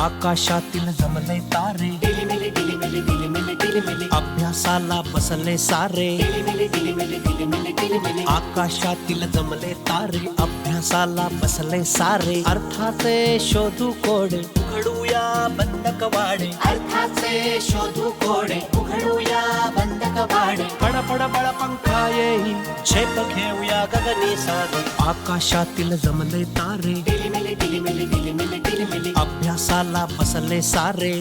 आकाशातील जमले तारे अभ्यासाला बसले सारे आकाशातील जमले तारे अभ्यासाला बसले सारे अर्थाचे शोधू कोडे उघडूया बंद कवाडे अर्थाचे शोधू कोडे उघडूया बंद कवाडे पड पड बळ पंखा येई झेप घेऊया गगनी सारे आकाशातील जमले तारे अभ्यासाला बसले सारे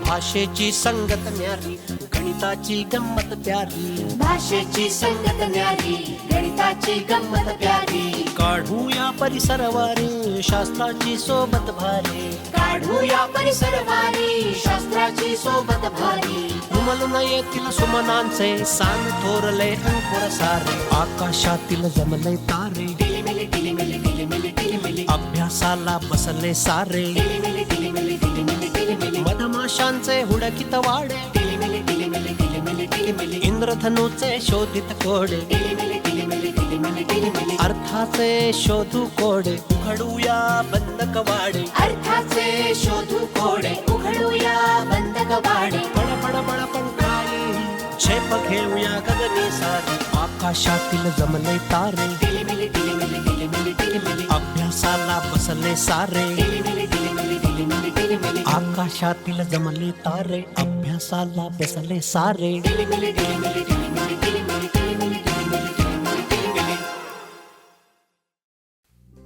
भाषेची संगत न्यारी गणिताची गंमत प्यारी भाषेची संगत न्यारी गणिताची गंमत प्यारी काढूया परिसर वारी शास्त्राची सोबत भारी काढूया परिसर वारी शास्त्राची सोबत भारी उमलून येतील सुमनांचे सांग थोरले अंकुर सारे आकाशातील जमले तारे टिलिमिली टिलिमिली टिलिमिली टिलिमिली अभ्यासाला बसले सारे टिलिमिली टिलिमिली टिलिमिली टिलिमिली मधमाशांचे हुडकित वाडे टिलिमिली टिलिमिली टिलिमिली टिलिमिली इंद्रधनुचे शोधित कोडे टिलिमिली टिलिमिली टिलिमिली टिलिमिली अर्थाचे शोधू कोडे उघडूया बंद कवाडे अर्थाचे शोधू कोडे उघडूया बंद कवाडे पड पड बळ पंखाई झेप घेऊया गगनी सारे आकाशातील जमले तारे टिलिमिली टिलिमिली टिलिमिली टिलिमिली अभ्यासाला बसले सारे टिलिमिली टिलिमिली टिलिमिली टिलिमिली आकाशातील जमले तारे अभ्यासाला बसले सारे टिलिमिली टिलिमिली टिलिमिली टिलिमिली टिलिमिली टिलिमिली टिलिमिली टिलिमिली.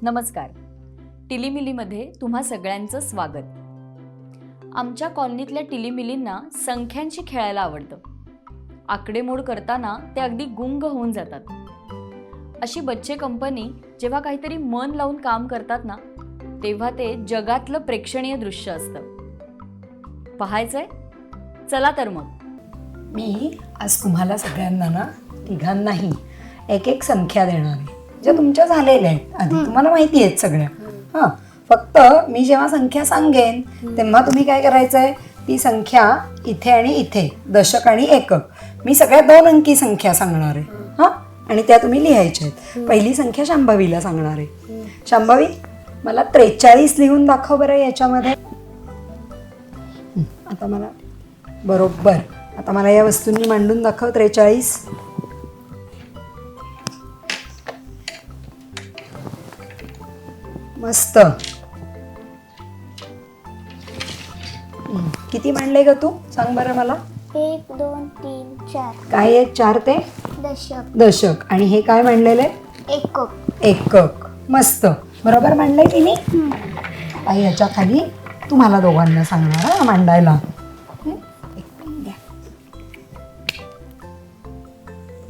नमस्कार. टिलीमिलीमध्ये तुम्हा सगळ्यांचं स्वागत. आमच्या कॉलनीतल्या टिलीमिलींना संख्यांशी खेळायला आवडतं. आकडेमोड करताना ते अगदी गुंग होऊन जातात. अशी बच्चे कंपनी जेव्हा काहीतरी मन लावून काम करतात ना, तेव्हा ते जगातलं प्रेक्षणीय दृश्य असतं. पाहायचंय? चला तर मग. मी आज तुम्हाला सगळ्यांना ना तिघांनाही एक एक संख्या देणार आहे, ज्या तुमच्या झालेल्या आहेत आधी, तुम्हाला माहिती आहेत सगळ्या. हां, फक्त मी जेव्हा संख्या सांगेन तेव्हा तुम्ही काय करायचं आहे, ती संख्या इथे आणि इथे, दशक आणि एकक, मी सगळ्या 2 अंकी संख्या सांगणार आहे. हां, आणि त्या तुम्ही लिहायच्या आहेत. पहिली संख्या शांभवीला सांगणार आहे. शांभवी, मला 43 लिहून दाखव बरं याच्यामध्ये. आता मला बरोबर, आता मला या वस्तूंनी मांडून दाखव 43. मस्त. किती मांडले ग तू, सांग बरं मला. 1 2 3 4 काय आहेत 4 ते दशक दशक, आणि हे काय मांडलेले एकक एकक. मस्त, बरोबर मांडलंय की नाही. आता याच्या खाली तुम्हाला दोघांना सांगणार हा मांडायला.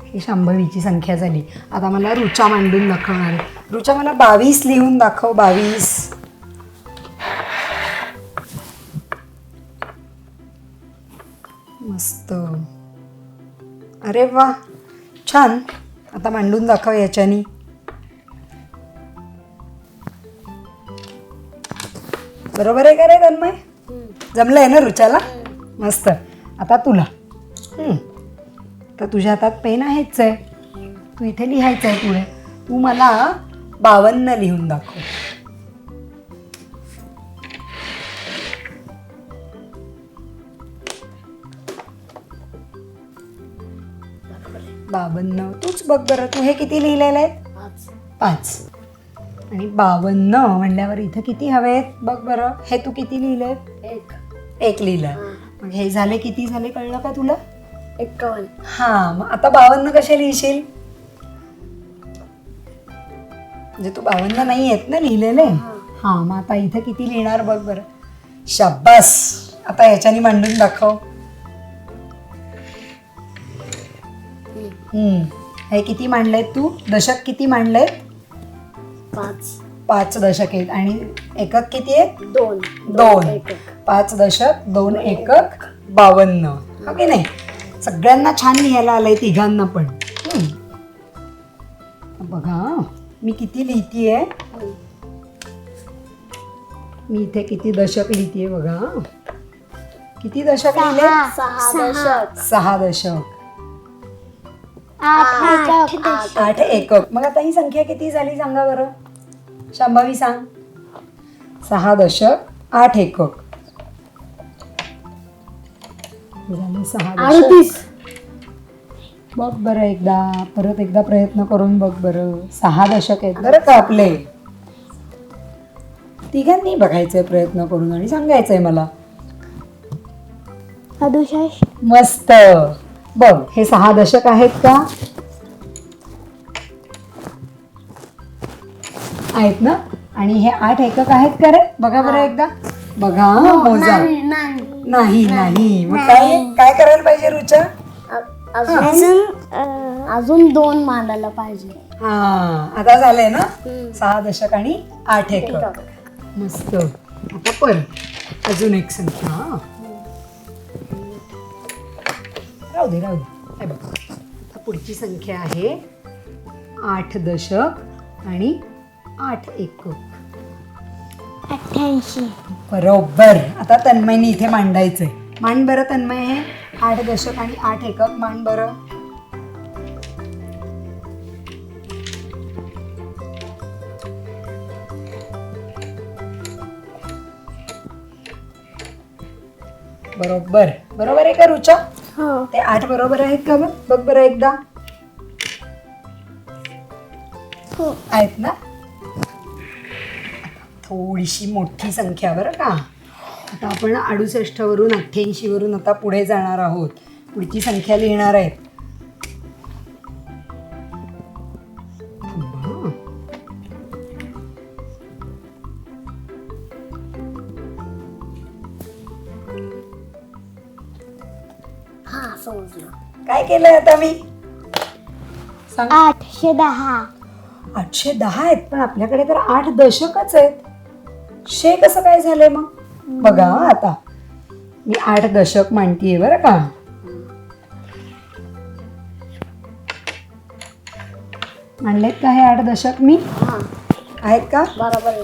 ही शांभवीची संख्या झाली. आता मला रुचा मांडून दाखवणार आहे. रुचा, मला 22 लिहून दाखव. 22. मस्त. अरे वा, छान. आता मांडून दाखव याच्यानी. बरोबर आहे का रे तन्मय? जमलंय ना रुचाला? मस्त. आता तुला. तर तुझ्या हातात पेन आहेच आहे, तू इथे लिहायचं आहे पुढे. तू मला 52 लिहून दाखव. बावन्न. तूच बघ बरं, तू हे किती लिहिलेलं आहे? 5. आणि 52 म्हणल्यावर इथं किती हवेत बघ बरं. हे तू किती लिहिले? 1 लिहिलं. मग हे झाले किती झाले, कळलं का तुला? 51. हां, मग आता 52 कसे लिहिशील? म्हणजे तू 52 नाही आहेत ना लिहिलेले. हां, मग आता इथं किती लिहिणार बघ बरं. शाब्बास. आता ह्याच्यानी मांडून दाखव. हे किती मांडलेत तू? दशक किती मांडलेत? 5 दशक आहेत. आणि एकक किती आहेत? 2. 5 दशक 2 एकक 52. हो की नाही? सगळ्यांना छान लिहायला आलंय, तिघांना पण. बघा मी किती लिहितीये. मी इथे किती दशक लिहितीये बघा. किती दशक लिहिले? 6 दशक. 6 दशक. आठ 8 एकक. मग आता ही संख्या किती झाली सांगा बरं, शांभवी सांग. 6 दशक 8 एकक झाले. 6 दशक. बघ बरं एकदा, परत एकदा प्रयत्न करून बघ बरं. 6 दशक आहेत बरं का आपले. तिघांनी बघायचंय प्रयत्न करून आणि सांगायचंय मला. 67. मस्त. बघ हे 6 दशक आहेत का, आहेत ना, आणि हे 8 एकक आहेत का रे, बघा बरं एकदा. बघा मोजा. नाही नाही. मग काय काय करायला पाहिजे रुचा? अजून 2 मांडायला पाहिजे. हा आता झालंय ना. 6 दशक आणि 8 एकक. मस्त. आता परत अजून एक संख्या. राहू दे राहू दे. हे बघ आता पुढची संख्या आहे 8 दशक आणि 8 एकक. 88. बरोबर. आता तन्मयने इथे मांडायचंय. मांड बरं तन्मय हे 8 दशक आणि 8 एकक मांड बरं. बरोबर. बरोबर आहे का रुचा? हो. ते 8 बरोबर आहेत का बघ, बघ बरं एकदा. हो. आहेत ना. थोडीशी मोठी संख्या बरं का. आता आपण 68 वरून 88 वरून आता पुढे जाणार आहोत. पुढची संख्या लिहिणार आहेत. थांबा. हा समजलं. काय केलंय आता मी सांग. 810. 810 आहेत, पण आपल्याकडे तर 8 दशकच आहेत. शे कसं काय झालंय मग? बघा आता मी 8 दशक मांडतीये बरं का. मांडलेत का हे 8 दशक मी? आहेत का? बरोबर आहे.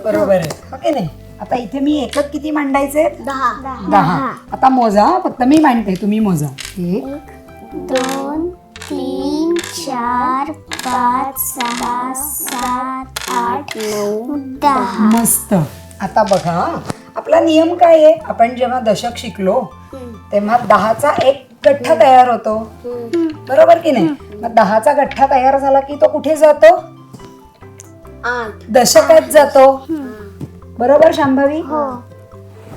बरोबर आहे. ओके नाही. आता इथे मी एकक किती मांडायचे? 10. 10. आता मोजा, फक्त मी मांडते, तुम्ही मोजा. 1 2 3 4 5 6 7 8 9 10. मस्त. आता बघा आपला नियम काय आहे. आपण जेव्हा दशक शिकलो तेव्हा 10चा एक गठ्ठा तयार होतो, बरोबर की नाही. मग 10चा गठ्ठा तयार झाला की तो कुठे जातो? 8. दशकात जातो, बरोबर शांभवी?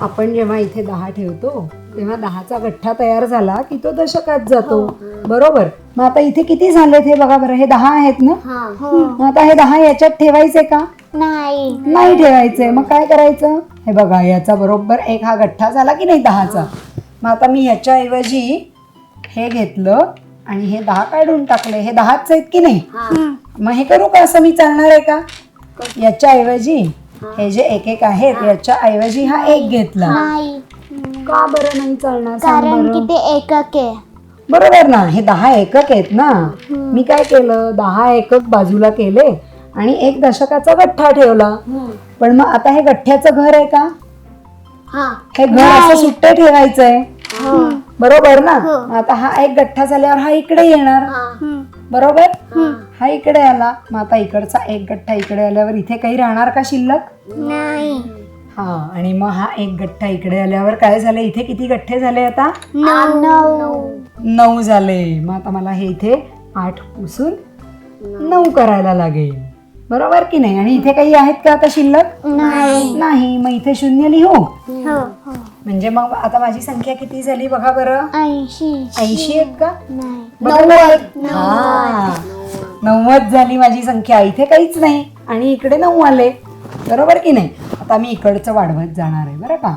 आपण जेव्हा इथे 10 ठेवतो तेव्हा 10चा गठ्ठा तयार झाला की तो दशकात जातो, बरोबर. मग आता इथे किती झालेत हे बघा बरं. हे 10 आहेत ना. मग आता हे 10 याच्यात ठेवायचे का? नाही ठेवायचे. मग काय करायचं? हे बघा याचा बरोबर एक हा गठ्ठा झाला की नाही 10चा. मग आता मी ह्याच्याऐवजी हे घेतलं आणि हे 10 काढून टाकले. हे 10च आहेत की नाही. मग हे करू का असं? मी चालणार आहे का? याच्याऐवजी हे जे एक एक आहेत याच्याऐवजी हा एक घेतला. का बरं नाही चालणार सांग बरं? ते एकक आहे. बरोबर ना. हे 10 एकक आहेत ना. मी काय केलं? 10 एकक बाजूला केले आणि एक दशकाचा गठ्ठा ठेवला. पण मग आता हे गठ्ठ्याचं घर आहे का? हे घर असं सुट्टे ठेवायचंय, बरोबर ना. आता हा एक गठ्ठा झाल्यावर हा इकडे येणार, बरोबर. हा इकडे आला. मग आता इकडचा एक गठ्ठा इकडे आल्यावर इथे काही राहणार का शिल्लक? नाही. हा. आणि मग हा एक गठ्ठा इकडे आल्यावर काय झाले? इथे किती गठ्ठे झाले आता? 9 झाले. मग आता मला हे इथे 8 पुसून 9 करायला लागेल, बरोबर की नाही. आणि इथे काही आहेत का आता शिल्लक? नाही. मग इथे 0 लिहू. म्हणजे मग आता माझी संख्या किती झाली बघा बरं? 80 आहेत का? बरोबर. हा 90 झाली माझी संख्या. इथे काहीच नाही आणि इकडे 9 आले, बरोबर की नाही. आता मी इकडचं वाढवत जाणार आहे बरं का.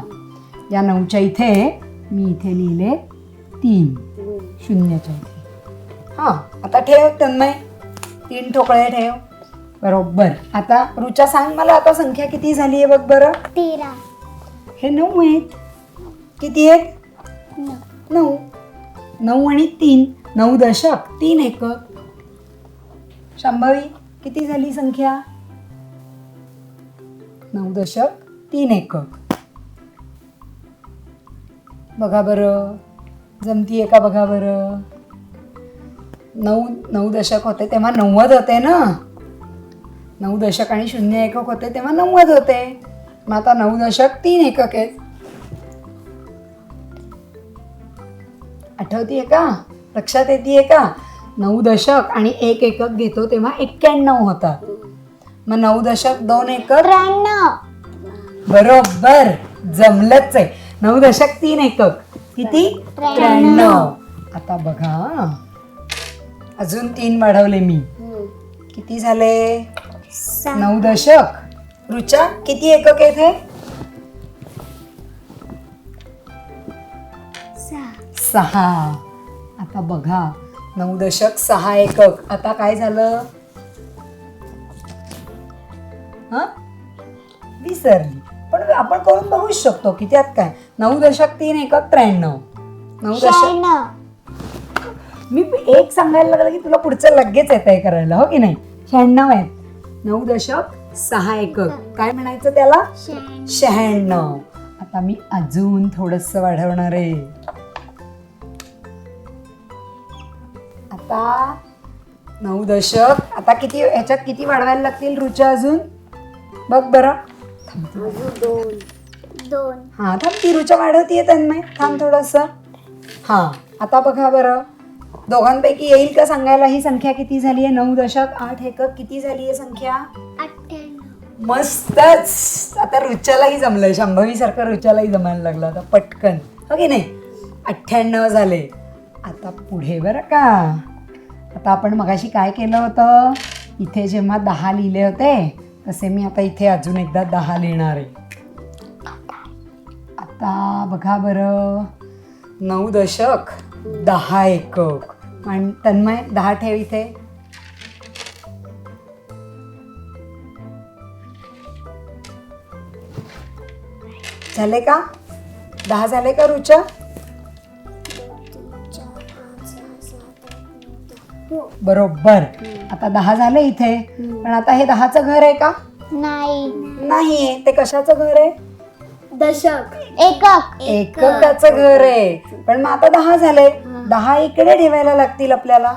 या 9च्या इथे मी इथे लिहिले 3 0च्या इथे. हा आता ठेव तन्मय, 3 ठोकळे ठेव, बरोबर. आता रुचा सांग मला आता संख्या किती झाली आहे बघ बरं. 13. हे 9 आहेत. किती आहेत? 9. 9 आणि 3 9 दशक 3 एकक. शांभवी किती झाली संख्या? 9 दशक 3 एकक. बघा बरं जमतीये का बघा बरं. 9 दशक होते तेव्हा 90 होते ना. 9 दशक आणि 0 एकक होते तेव्हा 90 होते. मग आता 9 दशक 3 एकक आहेत. आठवतीये का? लक्षात येतेय का? 9 दशक आणि 1 एकक घेतो तेव्हा 91 होतात. मग 9 दशक 2 एकक 93. बरोबर, जमलंच आहे. 9 दशक 3 एकक किती? 93. आता बघा अजून 3 वाढवले मी. किती झाले? 9 दशक. रुचा किती एकक आहेत हे? 6. आता बघा 9 दशक 6 एकक. आता काय झालं? हा, विसरली. पण आपण करून बघूच शकतो की त्यात काय. 9 दशक 3 एकक 93. 9 दशक 96. मी एक सांगायला लागलं की तुला पुढचं लगेच येत आहे करायला, हो की नाही? 96 आहेत. 9 दशक 6 एकक. काय म्हणायचं त्याला? 96. आता मी अजून थोडस वाढवणार आहे. आता 9 दशक. आता किती ह्याच्यात किती वाढवायला लागतील रुचा अजून? बघ बरं. 2. हा थांब, ती रुचा वाढवतीये तन्मय. थांब थोडस. हा आता बघा बरं, दोघांपैकी येईल का सांगायला ही संख्या किती झाली आहे? 9 दशक 8 एकक किती झाली आहे संख्या? 98. मस्तच. आता रुच्यालाही जमलंय. शंभवी सारखं रुच्यालाही जमायला लागलं आता पटकन, हो की नाही? 98 झाले. आता पुढे बरं का. आता आपण मगाशी काय केलं होतं? इथे जेव्हा 10 लिहिले होते तसे मी आता इथे अजून एकदा 10 लिहिणार आहे. आता बघा बरं, 9 दशक 10 एकक. आणि तन्मय 10 ठेव इथे. झाले का? 10 झाले का रुचा? बरोबर. आता 10 झाले इथे. पण आता हे 10चं घर आहे का? नाही. नाहीये. ते कशाचं घर आहे? दशक. एकक. एककाचं घर आहे. पण मग आता 10 झाले. 10 इकडे ठेवायला लागतील आपल्याला.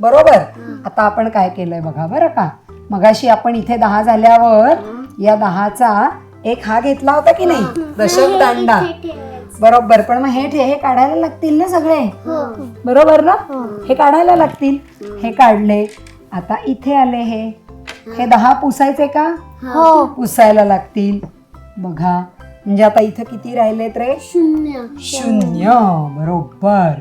बरोबर. आता आपण काय केलंय बघा बरं का. मगाशी आपण इथे 10 झाल्यावर या 10चा एक हा घेतला होता की नाही, दशक दांडा. बरोबर. पण मग हे काढायला लागतील ना सगळे. बरोबर ना? हे काढायला लागतील. हे काढले. आता इथे आले. हे 10 पुसायचे का? हो. पुसायला लागतील. बघा म्हणजे आता इथं किती राहिलेत रे? 0. बरोबर.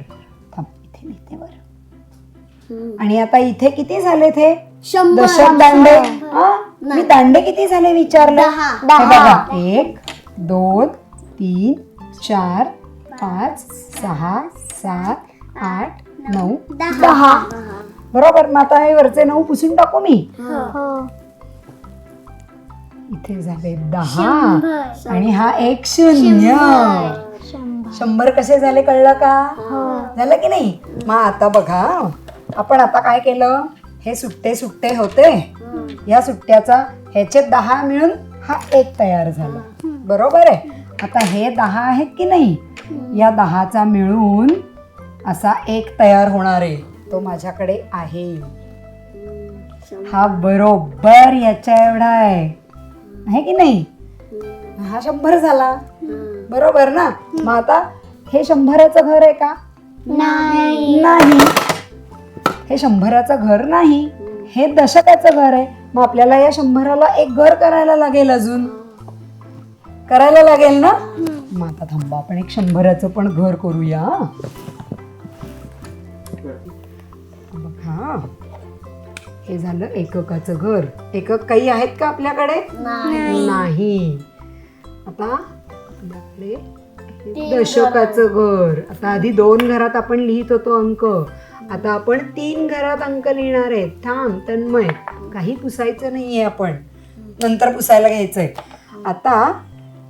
थांब, इथे लिहिते बरं. आणि आता इथे किती झाले ते? 100. दशक दांडे. हा, मी दांडे किती झाले विचारले? 10. 1 2 3 4 5 6 7 8 9 10. बरोबर. मग आता हे वरचे 9 पुसून टाकू मी. हो. इथे झाले 10 आणि हा एक 0. 100 कसे झाले कळलं का? झालं की नाही? मग आता बघा, आपण आता काय केलं? हे सुट्टे सुट्टे होते. या सुट्ट्याचा ह्याचे 10 मिळून हा एक तयार झाला. बरोबर आहे. आता हे 10 आहेत की नाही, या 10चा मिळून असा एक तयार होणार आहे. तो माझ्याकडे आहे. हा बरोबर याच्या एवढा आहे की नाही? हा 100 झाला. बरोबर ना? मग आता हे 100चं घर आहे का? नाही. नाही. हे 100चं घर नाही. हे दशकाचं घर आहे. मग आपल्याला या 100ला एक घर करायला लागेल. अजून करायला लागेल ना? मग आता थांबा, आपण एक 100चं पण घर करूया. बघा, हे झालं एककाचं घर. एकक काही आहेत का आपल्याकडे? नाही. आता आपल्याकडे दशकाचं घर. आता आधी 2 घरात आपण लिहित होतो अंक. आता आपण 3 घरात अंक लिहिणार आहेत. थांब तन्मय, काही पुसायचं नाहीये. आपण नंतर पुसायला घ्यायचंय. आता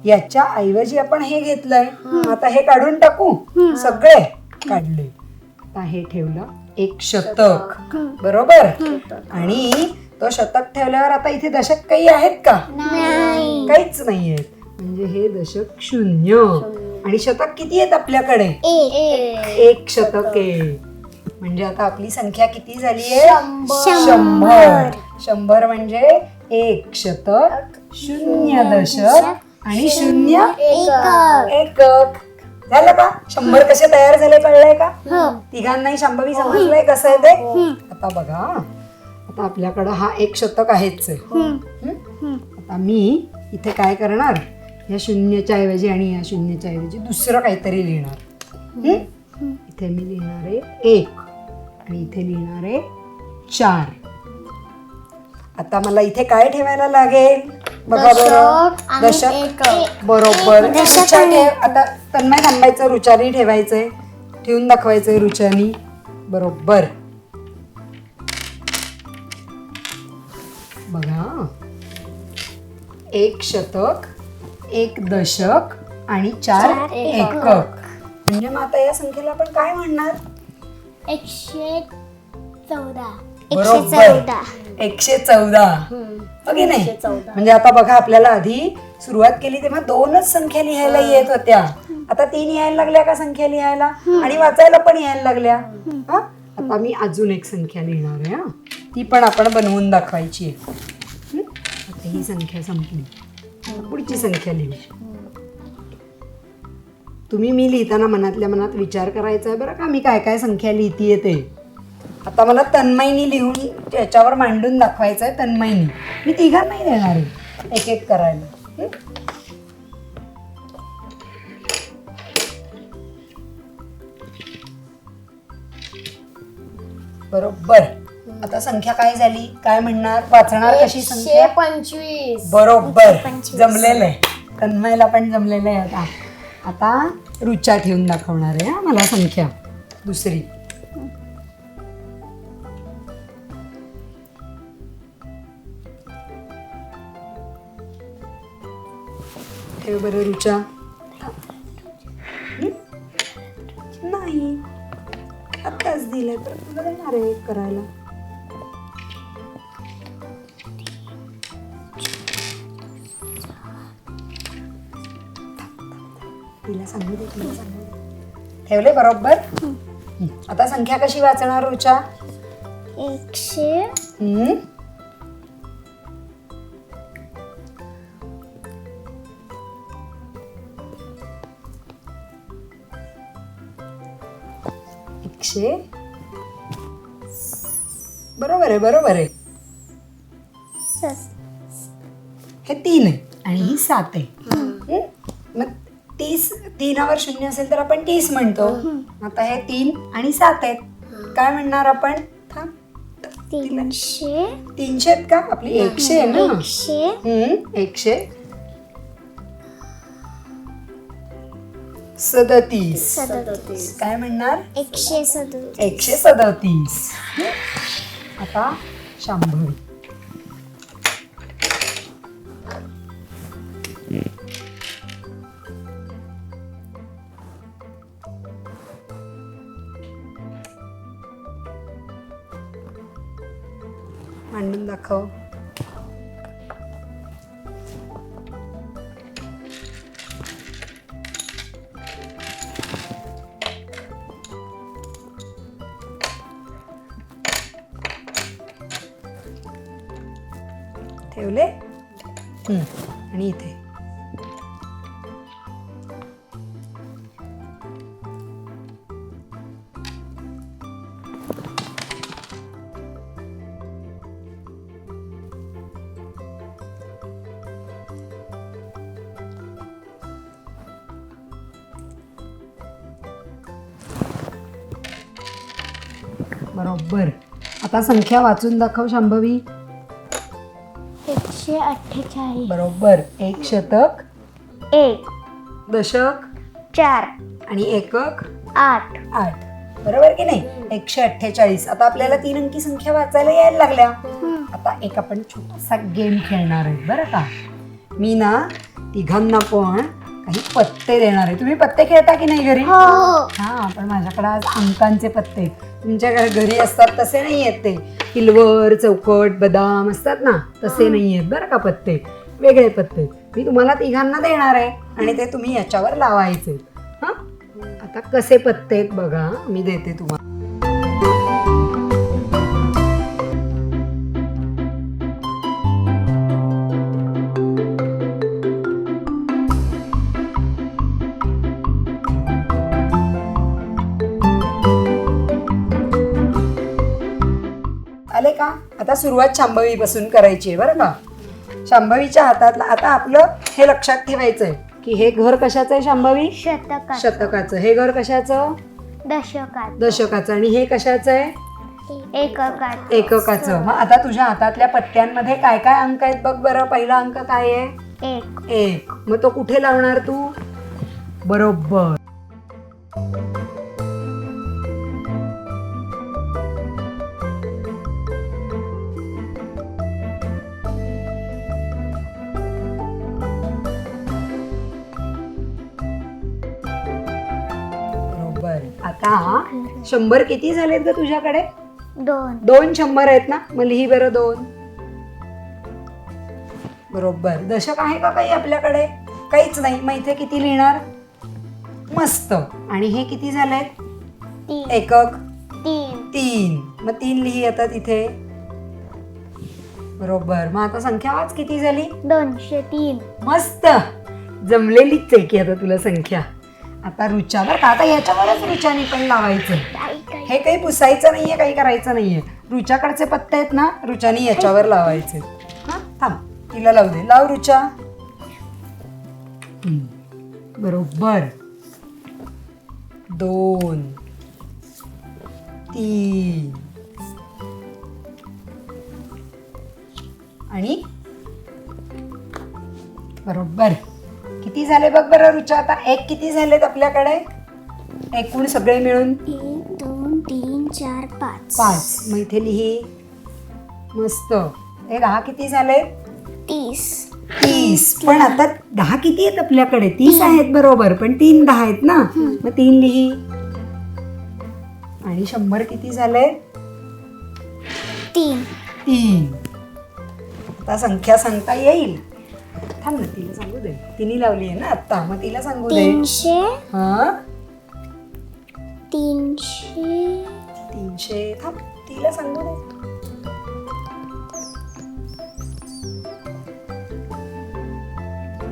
याच्या ऐवजी आपण हे घेतलंय. आता हे काढून टाकू. सगळे काढले. आता हे ठेवलं एक शतक. बरोबर. आणि तो शतक ठेवल्यावर आता इथे दशक काही आहेत का? नाही. काहीच नाहीयेत. म्हणजे हे दशक 0. आणि शतक किती आहेत आपल्याकडे? एक शतक आहे. म्हणजे आता आपली संख्या किती झाली आहे? 100. 100 म्हणजे 1 शतक, 0 दशक आणि 0 एकक. झालं का? 100 कसे तयार झाले कळलंय का? तिघांनाही शांभवी समजलंय कसं आहे ते? आता बघा, आता आपल्याकडं हा 1 शतक आहेच आहे. आता मी इथे काय करणार, या शून्याच्या ऐवजी आणि या शून्याच्या ऐवजी दुसरं काहीतरी लिहिणार. इथे मी लिहिणार आहे 1 आणि इथे लिहिणार आहे 4. आता मला इथे काय ठेवायला लागेल बघा बरं? दशक. बरोबर. रुचा ठेव. आता तन्मय थांबायचं, रुचानी ठेवायचंय, ठेवून दाखवायचंय रुचानी. बरोबर. बघा, 1 शतक, 1 दशक आणि 4 एकक. म्हणजे मग आता या संख्येला आपण काय म्हणणार? 114. बरोबर. 114. ओके नाही? म्हणजे आता बघा, आपल्याला आधी सुरुवात केली तेव्हा 2च संख्या लिहायला येत होत्या. आता 3 यायला लागल्या का संख्या लिहायला, आणि वाचायला पण यायला लागल्या. हा, आता मी अजून एक संख्या लिहिणार आहे. हा, ती पण आपण बनवून दाखवायची आहे. आता ही संख्या संपली, पुढची संख्या लिहू. तुम्ही मी लिहिताना मनातल्या मनात विचार करायचा आहे बरं का, मी काय काय संख्या लिहितीये ते. आता मला तन्मयनी लिहून त्याच्यावर मांडून दाखवायचं आहे. तन्मयनी, मी तिघांनाही देणार आहे एक एक करायला. बरोबर. आता संख्या काय झाली, काय म्हणणार, वाचणार कशी संख्या? 125. बरोबर. जमलेलं आहे, तन्मयला पण जमलेलं आहे. आता आता रुचा ठेवून दाखवणार आहे हा मला संख्या दुसरी. ठेव बरं रुचा. नाही, आत्ताच दिलंय तर तुला देणार आहे एक करायला. तिला सांगू दे, तिला सांगू दे. ठेवले बरोबर. आता संख्या कशी वाचणार रुचा? 100. 100. बरोबर आहे, बरोबर आहे. हे 3 आहे आणि ही 7 आहे. मग 30, 3वर 0 असेल तर आपण 30 म्हणतो. आता हे 3 आणि 7 आहेत, काय म्हणणार आपण? थांब, 300. 300 आहेत का? आपली 100 आहे ना. 100. 137. काय म्हणणार? 137. 137. आता शांभवी. मांडून दाखव. ठेवले. आणि इथे बरोबर. आता संख्या वाचून दाखव शांभवी. 148. बरोबर. 1 शतक, 1. दशक 4. आणि एकक 8. 8. बरोबर की नाही? 148. आता आपल्याला 3 अंकी संख्या वाचायला यायला लागल्या. आता एक आपण छोटासा गेम खेळणार आहे बरं का. मी ना तिघांना पण काही पत्ते देणार आहे. तुम्ही पत्ते खेळता की नाही घरी? हा, पण माझ्याकडे आज अंकांचे पत्ते. तुमच्या घरी असतात तसे नाही आहेत ते, किलवर, चौकट, बदाम असतात ना, तसे नाही आहेत बरं का पत्ते. वेगळे पत्ते मी तुम्हाला तिघांना देणार आहे आणि ते तुम्ही याच्यावर लावायचे. आता कसे पत्ते आहेत बघा, मी देते तुम्हाला. आले का? आता सुरुवात शांभवीपासून करायची आहे बरं का. शांभवीच्या हातातला आता आपलं हे लक्षात ठेवायचं आहे की हे घर कशाचं आहे शांभवी? शतकात. शतकाचं. हे घर कशाचं? दशकात. दशकाचं. आणि हे कशाचं आहे? एककात. एककाचं. मग आता तुझ्या हातातल्या पत्त्यांमध्ये काय काय अंक आहेत बघ बरं. पहिला अंक काय आहे? एक. एक. मग तो कुठे लावणार तू? बरोबर. बरोबर. आता 100 किती झालेत ग तुझ्याकडे? 2. 2 100 आहेत ना. मग लिही बरं 2. बरोबर. दशक आहे का काही आपल्याकडे? काहीच नाही. मग इथे किती लिहिणार? मस्त. आणि हे किती झालेत? 3. एकक? 3. 3. मग 3 लिही आता तिथे. बरोबर. मग आता संख्या वाच किती झाली? 203. मस्त. जमलेलीच आहे की आता तुला संख्या. आता रुचा बरं का. आता याच्यावरच रुचाने पण लावायचं. हे काही पुसायचं नाहीये, काही करायचं नाहीये. रुचाकडचे पत्ते आहेत ना, रुचाने याच्यावर लावायचे. हा थांब, तिला लावू दे. लाव रुचा. बरोबर. 2 3 आणि बरोबर. किती झाले बघ बरं रुचा. आता एक किती झालेत आपल्याकडे एकूण सगळे मिळून? 1 2 3 4 5. 5. मग इथे लिही. मस्त. हे 10 किती झाले? 30. 30. पण आता 10 किती आहेत आपल्याकडे? 30 आहेत बरोबर. पण 3 10 आहेत ना. मग 3 लिही. आणि 100 किती झाले? 3. 3. आता संख्या सांगता येईल. थांब ना, तिला सांगू दे. तिने लावली आहे ना आत्ता, मग तिला सांगू दे. 300. हा 300. 300. थांब, तिला सांगू दे.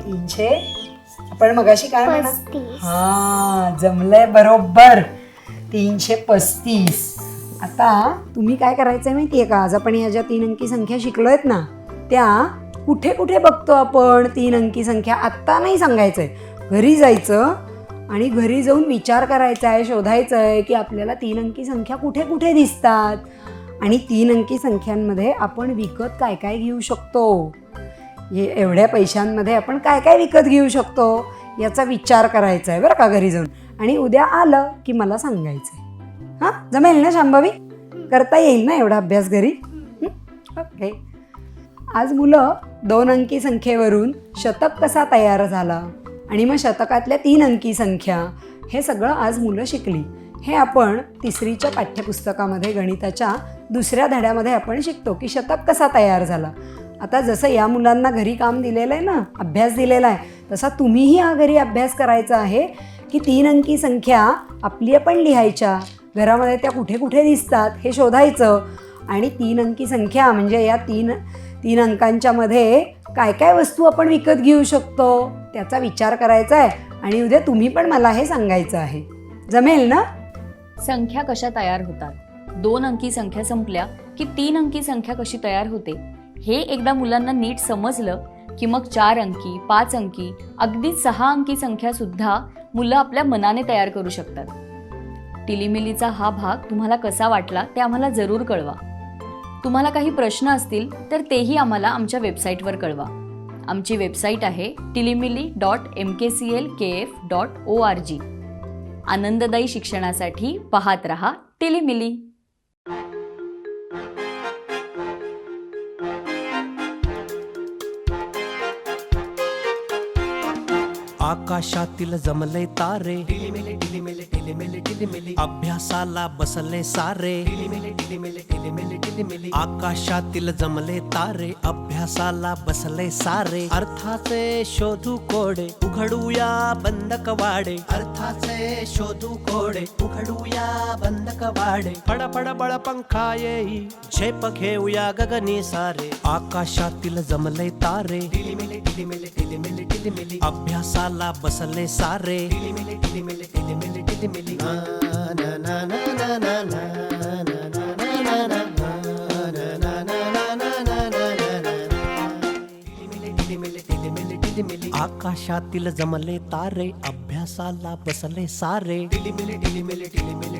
300. आपण मगाशी काय म्हणा? 35. हा जमलंय बरोबर. 335. आता तुम्ही काय करायचंय माहितीये का? आज आपण ह्या ज्या 3 अंकी संख्या शिकलोयत ना, त्या कुठे कुठे बघतो आपण 3 अंकी संख्या? आत्ता नाही सांगायचंय. घरी जायचं आणि घरी जाऊन विचार करायचा आहे, शोधायचं आहे की आपल्याला 3 अंकी संख्या कुठे कुठे दिसतात. आणि 3 अंकी संख्यांमध्ये आपण विकत काय काय घेऊ शकतो, हे एवढ्या पैशांमध्ये आपण काय काय विकत घेऊ शकतो याचा विचार करायचा आहे बरं का घरी जाऊन. आणि उद्या आलं की मला सांगायचं आहे. हां जमेल ना शांभवी? करता येईल ना एवढा अभ्यास घरी? ओके. आज मुलं 2 अंकी संख्येवरून शतक कसा तयार झाला आणि मग शतकातल्या 3 अंकी संख्या, हे सगळं आज मुलं शिकली. हे आपण 3रीच्या पाठ्यपुस्तकामध्ये गणिताच्या 2ऱ्या धड्यामध्ये आपण शिकतो की शतक कसा तयार झाला. आता जसं या मुलांना घरी काम दिलेलं आहे ना, अभ्यास दिलेला आहे, तसा तुम्हीही हा घरी अभ्यास करायचा आहे की 3 अंकी संख्या आपली पण लिहायच्या, घरामध्ये त्या कुठे कुठे दिसतात हे शोधायचं. आणि 3 अंकी संख्या म्हणजे या 3 अंकांच्या मध्ये काय काय वस्तू आपण विकत घेऊ शकतो त्याचा विचार करायचा आहे. आणि उद्या तुम्ही पण मला हे सांगायचं आहे. जमेल ना? संख्या कशा तयार होतात, 2 अंकी संख्या संपल्या की 3 अंकी संख्या कशी तयार होते, हे एकदा मुलांना नीट समजलं की मग 4 अंकी, 5 अंकी, अगदी 6 अंकी संख्या सुद्धा मुलं आपल्या मनाने तयार करू शकतात. टिलीमिलीचा हा भाग तुम्हाला कसा वाटला ते आम्हाला जरूर कळवा. तुम्हाला काही प्रश्न असतील तर तेही आम्हाला आमच्या वेबसाईटवर कळवा. आमची वेबसाईट आहे tilimili.mkclkf.org. आनंददायी शिक्षणासाठी पाहत रहा टिलीमिली. आकाशातील जमले तारे टिलिमिली टिलिमिली टिलिमिली टिलिमिली अभ्यासाला बसले सारे टिलिमिली टिलिमिली टिलिमिली टिलिमिली आकाशातील जमले तारे अभ्यासाला बसले सारे अर्थाचे शोधू कोडे उघडूया बंद कवाडे अर्थाचे शोधू कोडे उघडूया बंद कवाडे फडफड बळ पंखा येई झेप घेऊया गगनी सारे आकाशातील जमले तारे टिलिमिली टिलिमिली टिलिमिली टिलिमिली अभ्यासाला बसले सारे टिलिमिली टिलिमिली टिलिमिली टिलिमिली ना ना ना ना ना ना आकाशातील जमले तारे अभ्यासाला बसले सारे टिलिमिली टिलिमिली टिलिमिली